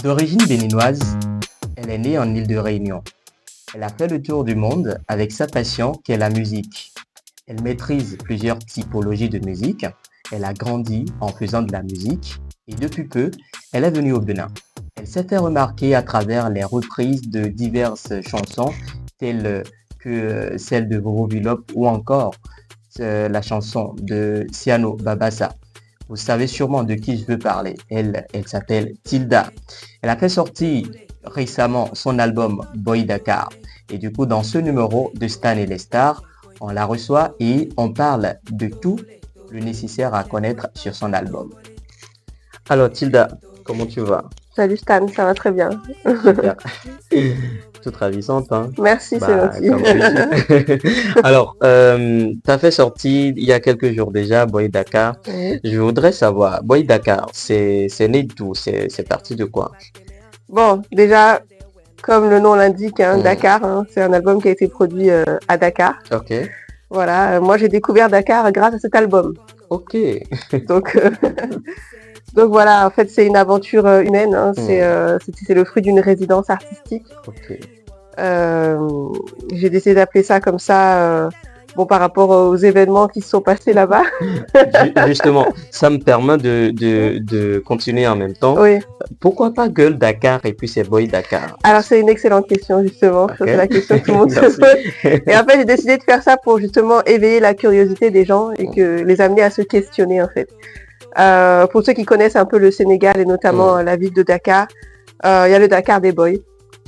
D'origine béninoise, elle est née en île de Réunion. Elle a fait le tour du monde avec sa passion qu'est la musique. Elle maîtrise plusieurs typologies de musique. Elle a grandi en faisant de la musique et depuis peu, elle est venue au Bénin. Elle s'est fait remarquer à travers les reprises de diverses chansons telles que celle de Bobo Vilop ou encore la chanson de Siano Babassa. Vous savez sûrement de qui je veux parler. Elle s'appelle Tilda. Elle a fait sortir récemment son album Boy Dakar. Et du coup, dans ce numéro de Stan et les stars, on la reçoit et on parle de tout le nécessaire à connaître sur son album. Alors Tilda, comment tu vas? Salut Stan, ça va très bien. Super. Toute ravissante, hein? Merci, c'est gentil. Alors, tu as fait sortir il y a quelques jours déjà Boy Dakar. Oui. Je voudrais savoir, Boy Dakar, c'est né d'où? C'est parti de quoi? Bon, déjà, comme le nom l'indique, Dakar, c'est un album qui a été produit à Dakar. Ok. Voilà, moi j'ai découvert Dakar grâce à cet album. Ok. Donc, donc voilà, en fait c'est une aventure humaine, c'est le fruit d'une résidence artistique. Ok. J'ai décidé d'appeler ça comme ça, par rapport aux événements qui se sont passés là-bas. Justement, ça me permet de continuer en même temps. Oui. Pourquoi pas Girl Dakar et puis c'est Boy Dakar? Alors c'est une excellente question justement, Okay. c'est la question que tout le monde se pose. Et en fait j'ai décidé de faire ça pour justement éveiller la curiosité des gens et les amener à se questionner en fait. Pour ceux qui connaissent un peu le Sénégal et notamment la ville de Dakar, il y a le Dakar des boys.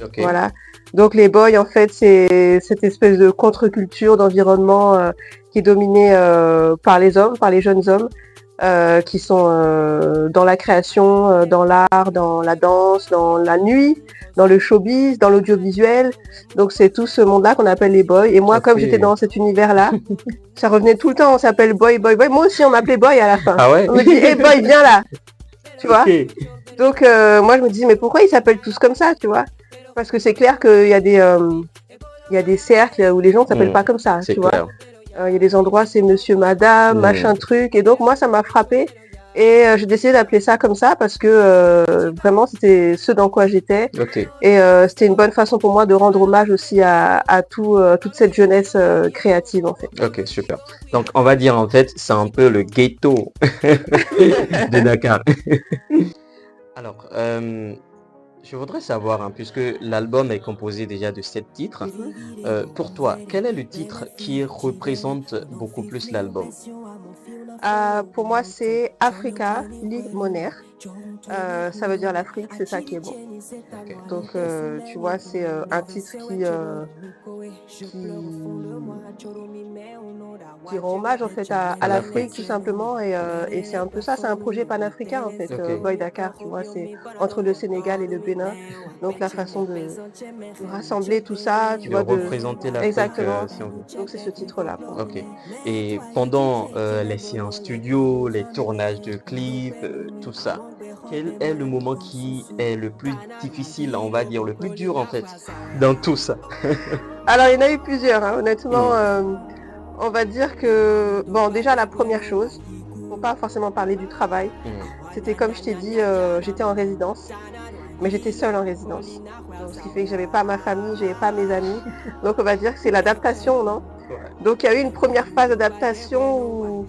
Okay. Voilà. Donc les boys en fait c'est cette espèce de contre-culture d'environnement qui est dominée par les hommes, par les jeunes hommes. Qui sont dans la création, dans l'art, dans la danse, dans la nuit, dans le showbiz, dans l'audiovisuel. Donc c'est tout ce monde-là qu'on appelle les boys. Et moi, comme j'étais dans cet univers-là, ça revenait tout le temps. On s'appelle boy, boy, boy. Moi aussi, on m'appelait boy à la fin. Ah ouais? On me dit, hey boy, viens là. Tu vois? Donc moi, je me disais, mais pourquoi ils s'appellent tous comme ça, tu vois? Parce que c'est clair qu'il y a des cercles où les gens ne s'appellent pas comme ça, tu vois? Il y a des endroits, c'est monsieur, madame, machin truc. Et donc, moi, ça m'a frappé. Et j'ai décidé d'appeler ça comme ça parce que vraiment, c'était ce dans quoi j'étais. Okay. Et c'était une bonne façon pour moi de rendre hommage aussi à toute cette jeunesse créative, en fait. Ok, super. Donc, on va dire, en fait, c'est un peu le ghetto de Dakar. Alors, je voudrais savoir, puisque l'album est composé déjà de 7 titres, pour toi, quel est le titre qui représente beaucoup plus l'album? Pour moi, c'est Africa Limonaire. Ça veut dire l'Afrique, c'est ça qui est bon. Okay. Donc, tu vois, c'est un titre qui rend hommage en fait à l'Afrique tout simplement et c'est un peu ça, c'est un projet panafricain en fait. Okay. Boy Dakar, tu vois, c'est entre le Sénégal et le Bénin, donc la façon de rassembler tout ça, tu vois, de représenter l'Afrique. Exactement. Si on veut. Donc c'est ce titre-là. Ok. Et pendant les séances studio, les tournages de clips, tout ça, quel est le moment qui est le plus difficile, on va dire, le plus dur en fait, dans tout ça? Alors il y en a eu plusieurs, honnêtement. On va dire que, bon, déjà la première chose, faut pas forcément parler du travail. C'était comme je t'ai dit, j'étais en résidence, mais j'étais seule en résidence. Donc, ce qui fait que j'avais pas ma famille, j'avais pas mes amis. Donc on va dire que c'est l'adaptation, non? Donc il y a eu une première phase d'adaptation où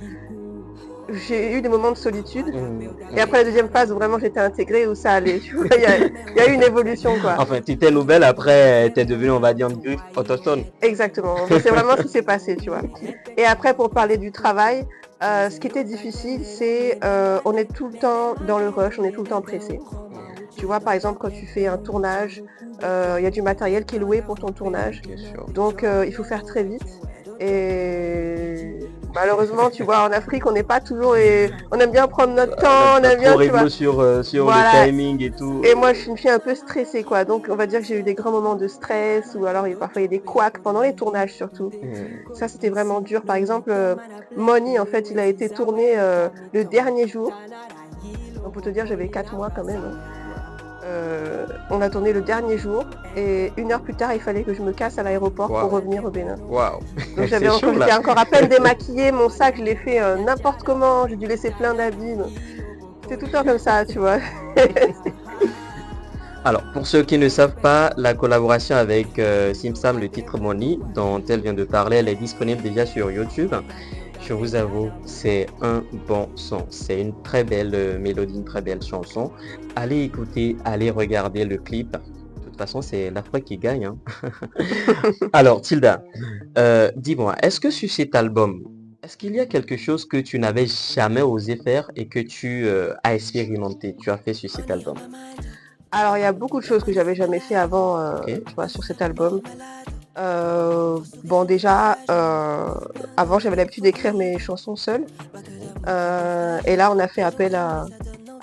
j'ai eu des moments de solitude. Et après la deuxième phase où vraiment j'étais intégrée, où ça allait. Tu vois, il y a eu une évolution, quoi. Enfin, tu étais nouvelle, après t'es devenue, on va dire, une griffe autochtone. Exactement. Donc, c'est vraiment ce qui s'est passé, tu vois. Et après, pour parler du travail, ce qui était difficile, c'est on est tout le temps dans le rush, on est tout le temps pressé. Tu vois, par exemple, quand tu fais un tournage, il y a du matériel qui est loué pour ton tournage. Donc, il faut faire très vite. Et malheureusement, tu vois, en Afrique, on n'est pas toujours... On aime bien prendre notre temps, on aime bien, tu vois... sur Voilà. le timing et tout. Et moi, je suis une fille un peu stressée, quoi. Donc, on va dire que j'ai eu des grands moments de stress, ou alors parfois il y a des couacs pendant les tournages, surtout. Ça, c'était vraiment dur. Par exemple, Money, en fait, il a été tourné le dernier jour. Donc, pour te dire, j'avais 4 mois quand même. On a tourné le dernier jour et 1 heure plus tard il fallait que je me casse à l'aéroport pour revenir au Bénin. Wow. Donc j'étais encore à peine démaquillée, mon sac je l'ai fait n'importe comment, j'ai dû laisser plein d'habits. C'est tout le temps comme ça, tu vois. Alors, pour ceux qui ne savent pas, la collaboration avec Simsam, le titre Money, dont elle vient de parler, elle est disponible déjà sur YouTube. Je vous avoue, c'est un bon son. C'est une très belle mélodie, une très belle chanson. Allez écouter, allez regarder le clip. De toute façon, c'est l'Afrique qui gagne, hein. Alors, Tilda, dis-moi, est-ce que sur cet album, est-ce qu'il y a quelque chose que tu n'avais jamais osé faire et que tu as expérimenté, tu as fait sur cet album? Alors, il y a beaucoup de choses que j'avais jamais fait avant, Ok. tu vois, sur cet album. Bon, déjà, avant, j'avais l'habitude d'écrire mes chansons seule. Et là, on a fait appel à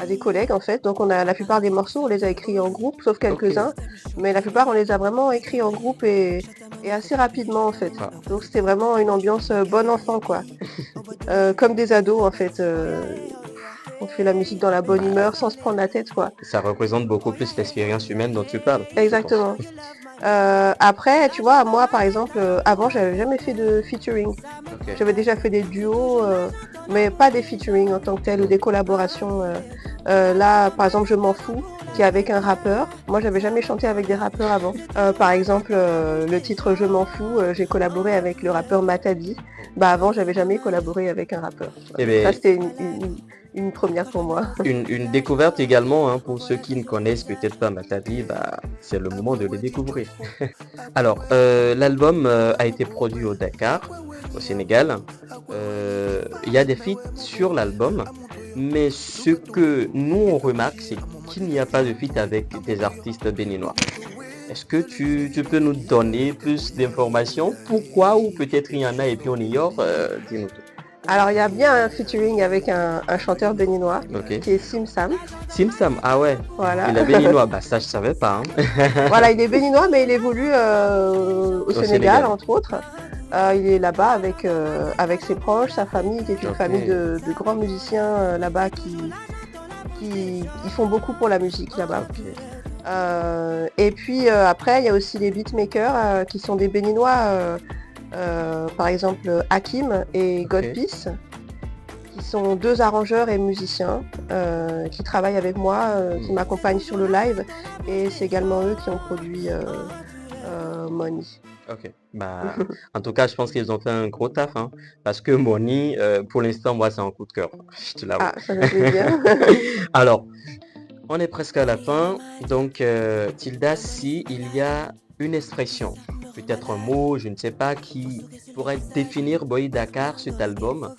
des collègues, en fait. Donc, la plupart des morceaux, on les a écrits en groupe, sauf Ok. quelques-uns. Mais la plupart, on les a vraiment écrits en groupe et assez rapidement, en fait. Ah, Donc, c'était vraiment une ambiance bon enfant, quoi. Comme des ados, en fait. On fait la musique dans la bonne bah, humeur, sans se prendre la tête, quoi. ça représente beaucoup plus l'expérience humaine dont tu parles, je pense. Exactement. Après, tu vois, moi, par exemple, avant, j'avais jamais fait de featuring. Ok. J'avais déjà fait des duos, mais pas des featuring en tant que tel ou des collaborations. Là, par exemple, Je m'en fous, qui est avec un rappeur. Moi, j'avais jamais chanté avec des rappeurs avant. Par exemple, le titre Je m'en fous, j'ai collaboré avec le rappeur Matabi. Bah, avant, j'avais jamais collaboré avec un rappeur. Eh Ça, bien, c'était une première pour moi. une découverte également, hein, pour ceux qui ne connaissent peut-être pas Matabi, bah, c'est le moment de les découvrir. Alors, l'album a été produit au Dakar, au Sénégal. Il y a des feats sur l'album, mais ce que nous on remarque, c'est qu'il n'y a pas de feat avec des artistes béninois. Est-ce que tu peux nous donner plus d'informations? Pourquoi ou peut-être il y en a et puis on ignore? Dis-nous tout. Alors, il y a bien un featuring avec un chanteur béninois Ok. qui est Simsam. Simsam, ah ouais, Voilà. il est béninois. Bah ça je savais pas, hein. Voilà, il est béninois, mais il évolue au Au Sénégal, Sénégal. entre autres. Il est là-bas avec ses proches, sa famille, qui est une Ok. famille de grands musiciens là-bas qui font beaucoup pour la musique là-bas. Ok. Et puis après, il y a aussi les beatmakers qui sont des béninois, par exemple Hakim et God Ok. Peace, qui sont deux arrangeurs et musiciens qui travaillent avec moi, qui m'accompagnent sur le live. Et c'est également eux qui ont produit Money. Ok. Bah, en tout cas, je pense qu'ils ont fait un gros taf, hein, parce que Money, pour l'instant, moi, c'est un coup de cœur. Je te l'avoue. Ah, ça me fait bien. Alors, on est presque à la fin. Donc, Tilda, si il y a une expression, peut-être un mot, je ne sais pas, qui pourrait définir Boy Dakar, cet album,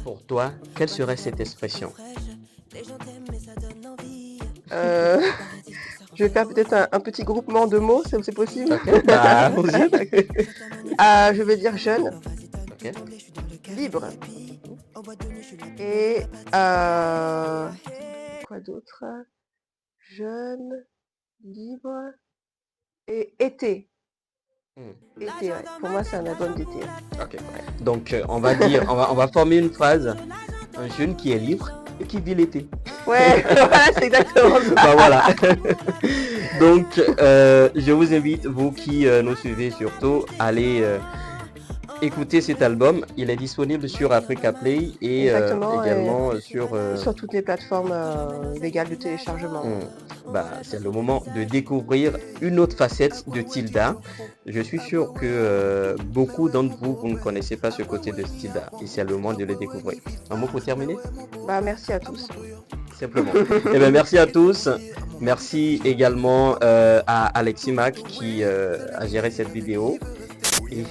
pour toi, quelle serait cette expression? Euh, je vais faire peut-être un petit groupement de mots, c'est possible. Ok. Bah, allons-y. Je vais dire jeune, Ok. libre. Et quoi d'autre? Jeune, libre et été. Été, ouais. Pour moi, c'est un album d'été. Ok. Donc, on va dire, on va former une phrase. Un jeune qui est libre et qui vit l'été. Ouais, voilà, c'est exactement ça. Bah voilà. Donc, je vous invite, vous qui nous suivez surtout, à aller écouter cet album. Il est disponible sur Africa Play et Exactement, également sur... sur toutes les plateformes légales de téléchargement. Bah, c'est le moment de découvrir une autre facette de Tilda. Je suis sûr que beaucoup d'entre vous, vous ne connaissez pas ce côté de Tilda et c'est le moment de le découvrir. Un mot pour terminer? Bah, merci à tous. Simplement. Eh bien, merci à tous. Merci également à Alexis Mac qui a géré cette vidéo.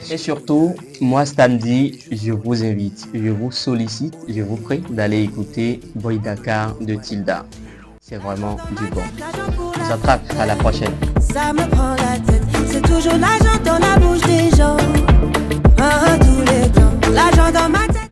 Et surtout, moi, samedi, je vous invite, je vous sollicite, je vous prie d'aller écouter Boy Dakar de Tilda. C'est vraiment du bon. On s'attrape, à la prochaine. Ça me prend la tête, c'est toujours l'argent dans la bouche des gens. Tous les temps, l'argent dans ma tête.